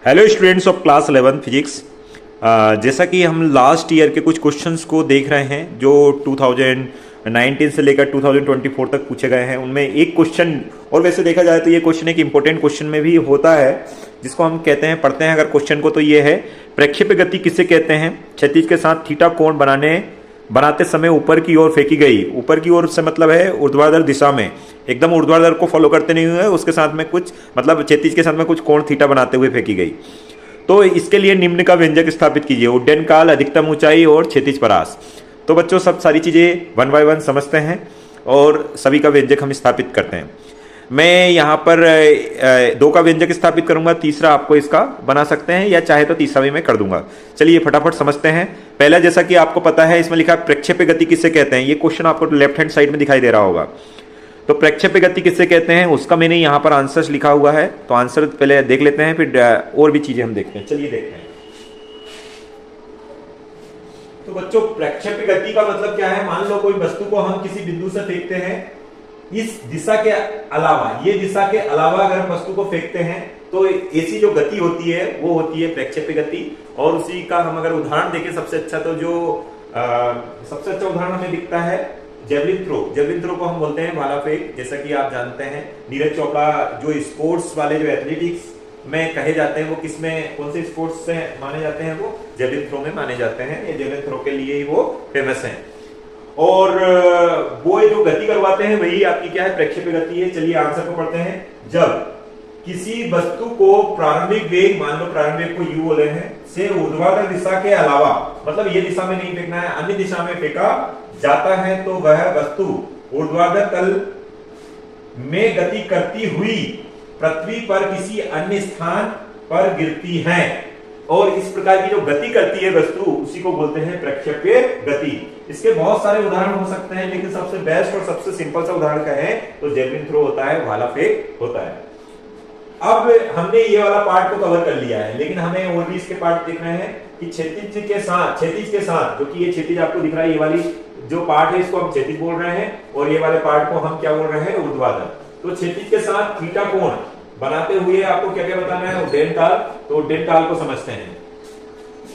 Hello students of class 11 physics. जैसा कि हम लास्ट ईयर के कुछ क्वेश्चंस को देख रहे हैं जो 2019 से लेकर 2024 तक पूछे गए हैं, उनमें एक क्वेश्चन, और वैसे देखा जाए तो ये क्वेश्चन एक इंपॉर्टेंट क्वेश्चन में भी होता है, जिसको हम कहते हैं, पढ़ते हैं अगर क्वेश्चन को, तो ये है प्रक्षेप्य गति किसे कहते हैं। क्षैतिज के साथ थीटा कोण बनाते समय ऊपर की ओर फेंकी गई। ऊपर की ओर से मतलब है ऊर्ध्वाधर दिशा में, एकदम ऊर्ध्वाधर को फॉलो करते नहीं हुए, उसके साथ में कुछ मतलब क्षैतिज के साथ में कुछ कोण थीटा बनाते हुए फेंकी गई। तो इसके लिए निम्न का व्यंजक स्थापित कीजिए। उड्डयन काल, अधिकतम ऊंचाई और क्षैतिज परास। तो बच्चों सब सारी चीजें वन बाय वन समझते हैं और सभी का व्यंजक हम स्थापित करते हैं। मैं यहाँ पर दो का व्यंजक स्थापित करूंगा, तीसरा आपको इसका बना सकते हैं, या चाहे तो तीसरा भी मैं कर दूंगा। चलिए फटाफट समझते हैं। पहला, जैसा कि आपको पता है, इसमें लिखा प्रक्षेप्य गति किसे कहते हैं। ये क्वेश्चन आपको लेफ्ट हैंड साइड में दिखाई दे रहा होगा। तो प्रक्षेप्य गति किसे कहते हैं उसका मैंने यहाँ पर आंसर लिखा हुआ है, तो आंसर पहले देख लेते हैं, फिर और भी चीजें हम देखते हैं। चलिए देखते हैं। तो बच्चों, प्रक्षेप्य गति का मतलब क्या है। मान लो कोई वस्तु को हम किसी बिंदु से फेंकते हैं, इस दिशा के अलावा, ये दिशा के अलावा अगर हम वस्तु को फेंकते हैं तो ऐसी जो गति होती है वो होती है प्रक्षेप्य गति। और उसी का हम अगर उदाहरण देखें सबसे अच्छा, तो जो सबसे अच्छा उदाहरण हमें दिखता है जेवलिन थ्रो। जेवलिन थ्रो को हम बोलते हैं भाला फेंक। जैसा कि आप जानते हैं, नीरज चोपड़ा जो स्पोर्ट्स वाले, जो एथलेटिक्स में कहे जाते हैं, वो किस में, कौन से स्पोर्ट्स से माने जाते हैं, वो जेवलिन थ्रो में माने जाते हैं। ये जेवलिन थ्रो के लिए ही वो फेमस हैं। और वो जो गति करवाते हैं वही आपकी क्या है, प्रक्षेप्य गति है। चलिए आंसर को पढ़ते हैं। जब किसी वस्तु को प्रारंभिक वेग, मान लो प्रारंभिक वेग को u बोले हैं, से ऊर्ध्वाधर दिशा के अलावा, मतलब ये दिशा में नहीं फेंकना है, अन्य दिशा में फेंका जाता है, तो वह वस्तु ऊर्ध्वाधर तल में गति करती हुई पृथ्वी पर किसी अन्य स्थान पर गिरती है। और इस प्रकार की जो गति करती है वस्तु, उसी को बोलते हैं प्रक्षेप्य गति। इसके बहुत सारे उदाहरण हो सकते हैं, लेकिन सबसे बेस्ट और सबसे सिंपल सा उदाहरण क्या है, तो जेवलिन थ्रो होता है, भाला फेंक होता है। अब हमने ये वाला पार्ट को कवर कर लिया है, लेकिन हमें और भी इसके पार्ट दिख रहे हैं कि क्षैतिज के साथ, जो कि ये क्षैतिज आपको दिख रहा है, ये वाली जो पार्ट है इसको हम क्षैतिज बोल रहे हैं, और ये वाले पार्ट को हम क्या बोल रहे हैं, ऊर्ध्वाधर। तो क्षैतिज के साथ थीटा कोण बनाते हुए आपको क्या क्या बताना है, उड्डयन काल। तो उड्डयन काल को समझते हैं,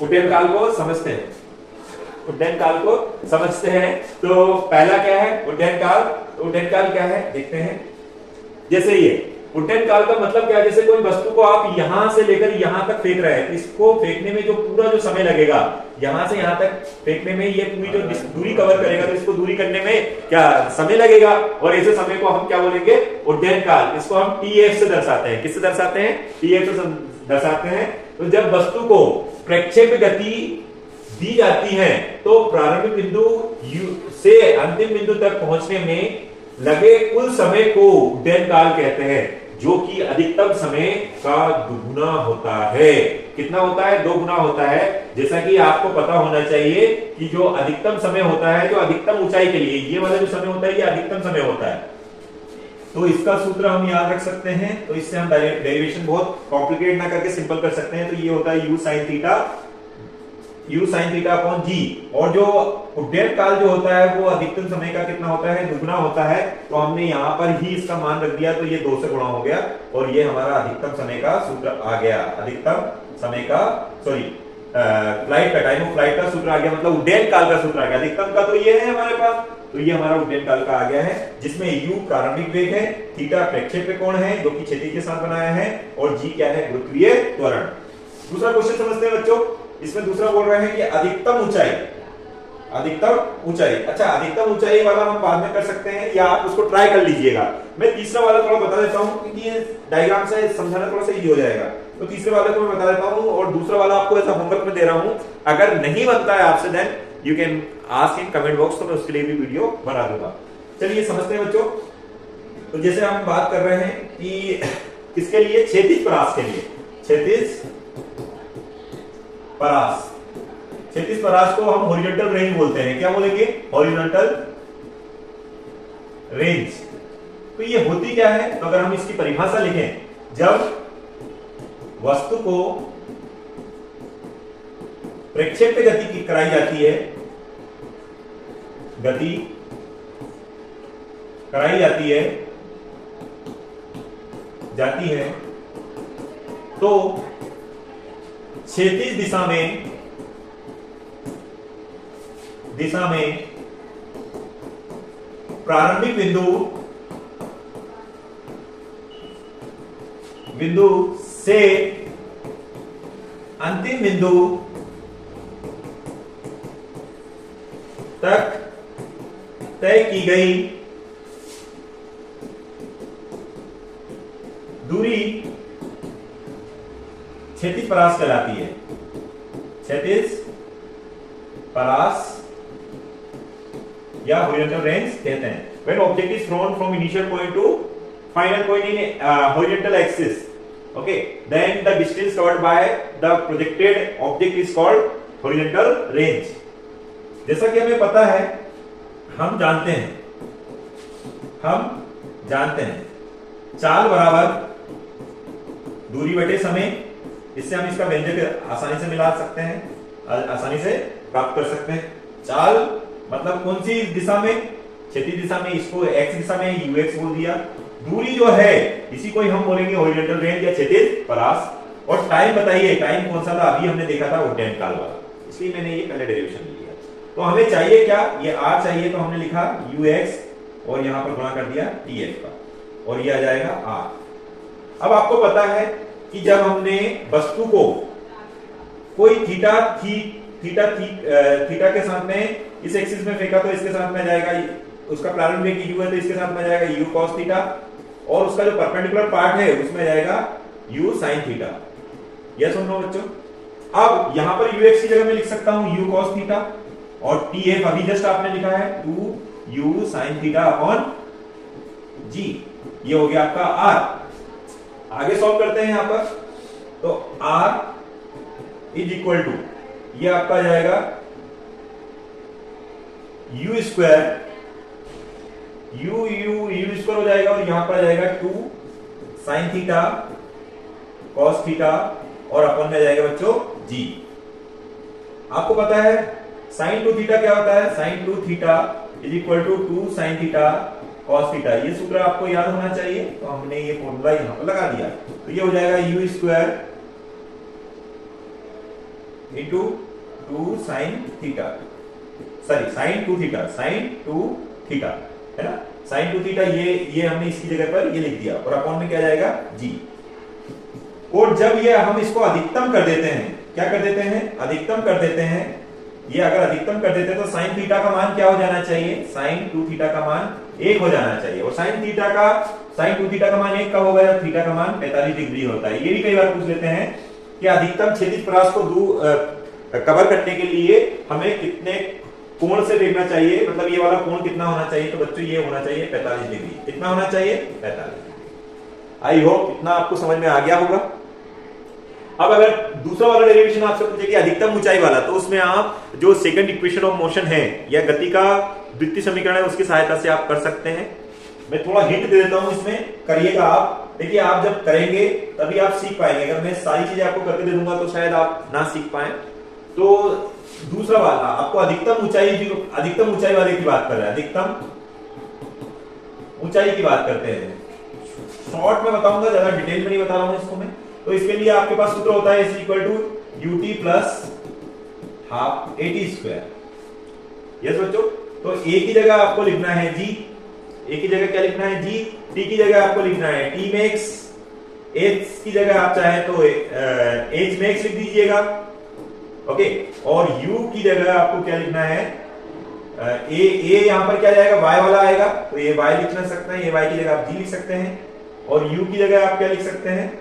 उड्डयन काल को समझते हैं, उड्डयन काल को समझते हैं। तो पहला क्या है, उड्डयन काल। उड्डयन काल क्या है देखते हैं। जैसे ये उड्डयन काल का मतलब क्या है, जैसे कोई वस्तु को आप यहां से लेकर यहां तक फेंक रहे हैं, इसको फेंकने में जो पूरा जो समय लगेगा, यहां से यहां तक फेंकने में ये पूरी जो दूरी कवर करेगा, तो इसको दूरी करने में क्या समय लगेगा, और ऐसे समय को हम क्या बोलेंगे, उड्डयन काल। इसको हम TF से दर्शाते हैं। किससे दर्शाते हैं, TF से दर्शाते हैं। तो जब वस्तु को प्रक्षेप्य गति दी जाती है, तो प्रारंभिक बिंदु से अंतिम बिंदु तक पहुंचने में लगे कुल समय को उड्डयन काल कहते हैं, जो कि अधिकतम समय का दुगुना होता है। कितना होता है, 2 गुना होता है। जैसा कि आपको पता होना चाहिए कि जो अधिकतम समय होता है, जो अधिकतम ऊंचाई के लिए, ये वाला जो समय होता है, ये अधिकतम समय होता है। तो इसका सूत्र हम याद रख सकते हैं। तो इससे हम डेरिवेशन बहुत कॉम्प्लिकेट ना करके सिंपल कर सकते हैं। तो ये होता है u sin theta upon g। और जो उड्डयन काल जो होता है वो अधिकतम समय का कितना होता है, दुगुना होता है। तो हमने यहाँ पर ही इसका मान रख दिया, तो ये 2 से गुणा हो गया, और ये हमारा अधिकतम समय का सूत्र आ गया। अधिकतम समय का, सॉरी फ्लाइट का, टाइम ऑफ फ्लाइट का सूत्र आ गया, मतलब उड्डयन काल का सूत्र आ गया। अधिकतम का तो ये है हमारे पास, तो ये हमारा उड्डयन काल का आ गया है, जिसमें u प्रारंभिक वेग है, थीटा प्रक्षेप्य कोण है जो कि क्षैतिज के साथ बनाया है, और g क्या है, गुरुत्वीय त्वरण। दूसरा क्वेश्चन समझते हैं बच्चों। इसमें दूसरा बोल रहे हैं कि अधिकतम ऊंचाई, अधिकतम ऊंचाई। अच्छा, अधिकतम ऊंचाई वाला हम बाद में कर सकते हैं, या आप उसको ट्राई कर लीजिएगा। मैं तीसरा वाला थोड़ा बता देता हूं, क्योंकि ये डायग्राम से समझाना थोड़ा सा इजी हो जाएगा। तो तीसरे वाले को मैं बता देता हूं, और दूसरा वाला आपको ऐसा होमवर्क में दे रहा हूं। अगर नहीं बनता है आपसे, then you can ask in comment box, तो मैं उसके लिए भी वीडियो बना दूंगा। चलिए समझते हैं बच्चों। तो जैसे हम बात कर रहे हैं कि किसके लिए, क्षैतिज परास के लिए, क्षैतिज परास। क्षैतिज परास को हम हॉरिजॉन्टल रेंज बोलते हैं। क्या बोलेंगे, हॉरिजॉन्टल रेंज। तो ये होती क्या है, तो अगर हम इसकी परिभाषा लिखें, जब वस्तु को प्रक्षेप्य गति की कराई जाती है, गति कराई जाती है, तो क्षैतिज दिशा में प्रारंभिक बिंदु से अंतिम बिंदु तक तय की गई दूरी क्षैतिज परास कहलाती है। क्षैतिज परास या हॉरिजॉन्टल रेंज कहते हैं। When object is thrown from initial point to final point in horizontal axis, okay, then the distance covered by the projected object is called horizontal range. जैसा कि हमें पता है, हम जानते हैं चाल बराबर दूरी बटे समय। इससे हम इसका व्यंजक आसानी से मिला सकते हैं, आसानी से प्राप्त कर सकते हैं। चाल मतलब कौन सी दिशा में? क्षैतिज दिशा में, इसको एक्स दिशा में यूएक्स बोल दिया। दूरी जो है इसी को ही हम बोलेंगे हॉरिजॉन्टल रेंज या क्षैतिज परास। और टाइम बताइए, टाइम कौन सा था? अभी हमने देखा था उड्डयन काल वाला, इसलिए मैंने ये पहले डेरिवेशन लिया। तो हमें चाहिए क्या? ये आर चाहिए, तो हमने लिखा यूएक्स और यहां पर गुणा कर दिया टीएफ का, और ये आ जाएगा आर। अब आपको पता है कि जब हमने वस्तु को कोई थीटा के साथ में इस एक्सिस में फेंका तो इसके साथ में जाएगा, उसका प्रारंभिक वेग u है तो इसके साथ में जाएगा u cos थीटा, और उसका जो परपेंडिकुलर पार्ट है उसमें जाएगा u sin थीटा। यह सुन लो बच्चों। अब यहां पर ux की जगह में लिख सकता हूं u cos थीटा, और tf अभी जस्ट आपने लिखा है 2u sin theta upon g। ये हो गया आपका r। आगे सॉल्व करते हैं यहां पर, तो r इज इक्वल टू, ये आपका जाएगा u स्क्वायर, u स्क्वायर हो जाएगा, और यहां पर जाएगा 2 साइन थीटा कॉस थीटा, और अपन में जाएगा बच्चों g। आपको पता है साइन 2 थीटा क्या होता है? Sine 2 theta is equal to 2 sine theta cos theta. ये सूत्र आपको याद होना चाहिए, तो हमने ये फॉर्मूला यहां पर लगा दिया। तो ये हो जाएगा u square into 2 sine theta, sorry sine 2 theta, sine 2 theta है ना, साइन 2 थीटा। ये हमने इसकी जगह पर ये लिख दिया, और अपॉन में क्या जाएगा g। और जब ये हम इसको अधिकतम कर देते हैं, क्या कर देते हैं? अधिकतम कर देते हैं। ये अगर अधिकतम कर देते हैं तो साइन थीटा का मान क्या हो जाना चाहिए? साइन 2 थीटा का मान 1 हो जाना चाहिए। और साइन 2 थीटा का मान 1 कब होगा? जब थीटा का मान 45 डिग्री होता है। ये भी कई बार पूछ लेते हैं कि अधिकतम क्षैतिज परास को कवर करने के लिए हमें कितने कोण से देखना चाहिए, मतलब ये वाला कोण कितना होना चाहिए? तो बच्चों ये होना चाहिए 45 डिग्री। कितना होना चाहिए? 45 डिग्री। आई होप इतना आपको समझ में आ गया होगा। अब अगर दूसरा वाला डेरिवेशन आपसे पूछे कि अधिकतम ऊंचाई वाला, तो उसमें आप जो सेकंड इक्वेशन ऑफ मोशन है या गति का द्वितीय समीकरण है उसकी सहायता से आप कर सकते हैं। मैं थोड़ा हिंट दे देता हूं, इसमें करिएगा आप। देखिए आप जब करेंगे तभी आप सीख पाएंगे। अगर मैं सारी चीजें आपको करके दे दूंगा तो शायद आप ना सीख पाए। तो दूसरा वाला आपको अधिकतम ऊंचाई वाले की बात कर रहा है, अधिकतम ऊंचाई की बात करते हैं। शॉर्ट में बताऊंगा, ज्यादा डिटेल में नहीं बता रहा हूं इसको मैं। तो इसके लिए आपके पास सूत्र होता है equal to ut plus half at square. Yes बच्चों, तो a की जगह आपको लिखना है g, a की जगह क्या लिखना है? g। t की जगह आपको लिखना है t max, h की जगह आप चाहे तो h max लिख दीजिएगा, ओके। और u की जगह आपको क्या लिखना है? a यहां पर क्या जाएगा? y वाला आएगा, तो ये y लिख ना सकते हैं, ये y की जगह आप g लिख सकते हैं। और u की जगह आप क्या लिख सकते हैं?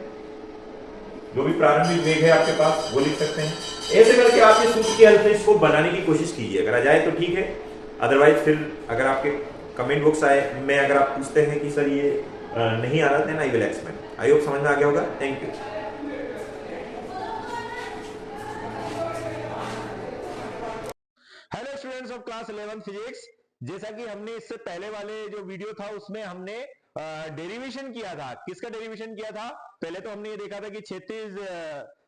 जो भी प्रारंभिक वेग है आपके पास वो लिख सकते हैं। ऐसे करके आप ये सूत्र की हेल्प से इसको बनाने की कोशिश कीजिए। अगर आ जाए तो ठीक है, अदरवाइज फिर अगर आपके कमेंट बॉक्स में अगर आप पूछते हैं कि सर ये नहीं आ रहा, then I will explain. I hope समझ में आ गया होगा। Thank you. Hello students of class 11 physics. जैसा कि हमने इससे पहले वाले जो वीडियो था उसमें हमने डेरिवेशन किया था। किसका डेरिवेशन किया था? पहले तो हमने ये देखा था कि क्षैतिज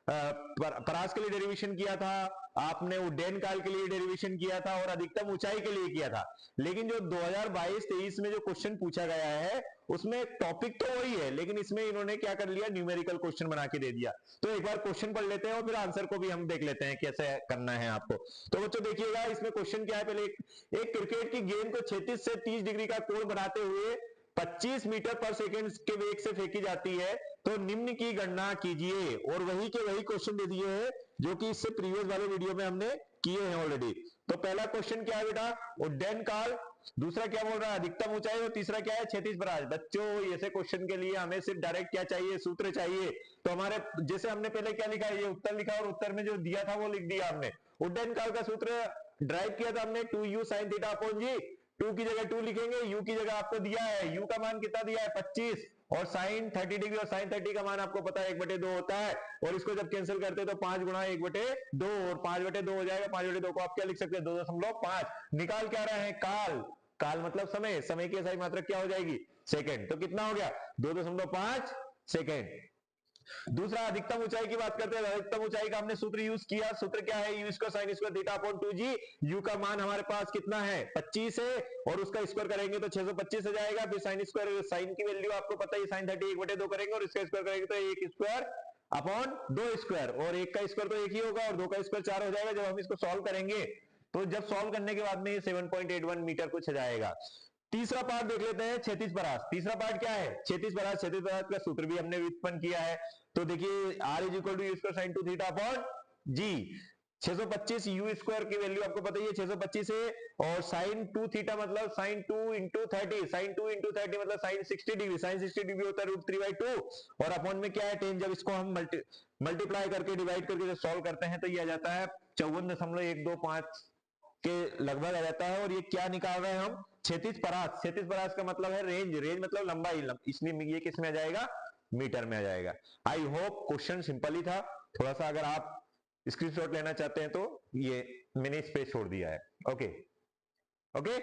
परास के लिए डेरिवेशन किया था, आपने उड्डयन काल के लिए डेरिवेशन किया था, और अधिकतम ऊंचाई के लिए किया था। लेकिन जो 2022-23 में जो क्वेश्चन पूछा गया है उसमें टॉपिक तो वही है, लेकिन इसमें इन्होंने क्या कर लिया, न्यूमेरिकल क्वेश्चन बना के दे दिया। तो एक बार क्वेश्चन पढ़ लेते हैं और फिर आंसर को भी हम देख लेते हैं कैसे करना है आपको। तो बच्चों देखिएगा, इसमें क्वेश्चन क्या है, पहले एक क्रिकेट की गेंद को 36 से 30 डिग्री का कोण बनाते हुए 25 मीटर पर सेकंड के वेग से फेंकी जाती है, तो निम्न की गणना कीजिए। और वही के वही क्वेश्चन दे दिए हैं जो कि इससे प्रीवियस वाले वीडियो में हमने किए हैं ऑलरेडी। तो पहला क्वेश्चन क्या है बेटा, उड्डयन काल, दूसरा क्या बोल रहा है, अधिकतम ऊंचाई, और तीसरा क्या है, क्षैतिज परास। बच्चों ऐसे क्वेश्चन के लिए हमें सिर्फ डायरेक्ट क्या चाहिए, सूत्र चाहिए। तो हमारे जैसे हमने पहले क्या लिखा है, ये उत्तर लिखा और उत्तर में जो दिया था वो लिख दिया हमने। उड्डयन काल का सूत्र ड्राइव किया था हमने 2u sin थीटा अपॉन जी। 2 की जगह 2 लिखेंगे, u की जगह आपको दिया है, u का मान कितना दिया है 25, और साइन 30 डिग्री, और साइन 30 का मान आपको पता है 1/2 होता है। और इसको जब कैंसिल करते हैं तो 5 गुणा 1/2, और 5/2 हो जाएगा। 5/2 को आप क्या लिख सकते हैं, 2.5। निकाल क्या रहे हैं, काल, काल मतलब समय, समय की SI मात्रक क्या हो जाएगी, सेकंड। तो कितना हो गया, 2.5 सेकंड। दूसरा अधिकतम ऊंचाई की बात करते हैं। अधिकतम ऊंचाई का हमने सूत्र यूज किया, सूत्र क्या है, you square sine square theta upon 2g। You का मान हमारे पास कितना है, 25 है, और उसका स्क्वायर करेंगे तो 625 हो जाएगा। फिर साइन स्क्वायर, साइन की वैल्यू आपको पता है, साइन 30 1/2 करेंगे, और इसका स्क्वायर करेंगे तो 1 स्क्वायर अपॉन 2 स्क्वायर, और 1 का स्क्वायर तो 1 ही होगा, और 2 का स्क्वायर 4 हो जाएगा। जब हम इसको सॉल्व करेंगे तो जब सॉल्व करने के बाद में 7.81 मीटर कुछ जाएगा। तीसरा पार्ट देख लेते हैं, क्षैतिज परास। तीसरा पार्ट क्या है, क्षैतिज परास। क्षैतिज परास का सूत्र भी हमने व्युत्पन्न किया है। तो देखिए r is equal to u square sine 2 theta upon g. 625 u square की वैल्यू आपको पता ही है 625 है, और साइन 2 थीटा मतलब साइन 2 इंटू 30, साइन 2 इंटू 30 मतलब साइन 60 डिग्री, साइन 60 डिग्री होता है √3/2, और अपॉन में क्या है 10। जब इसको हम मल्टीप्लाई करके डिवाइड करके जब सॉल्व करते हैं तो ये आ जाता है 54.125 के लगभग आ जाता है। और ये क्या निकाल रहे हैं हम, क्षैतिज परास। क्षैतिज परास का मतलब है रेंज, रेंज मतलब लंबाई, इसलिए ये किस में आ जाएगा, मीटर में आ जाएगा। आई होप क्वेश्चन सिंपल ही था। थोड़ा सा अगर आप स्क्रीनशॉट लेना चाहते हैं तो ये मैंने इस पे छोड़ दिया है। Okay okay.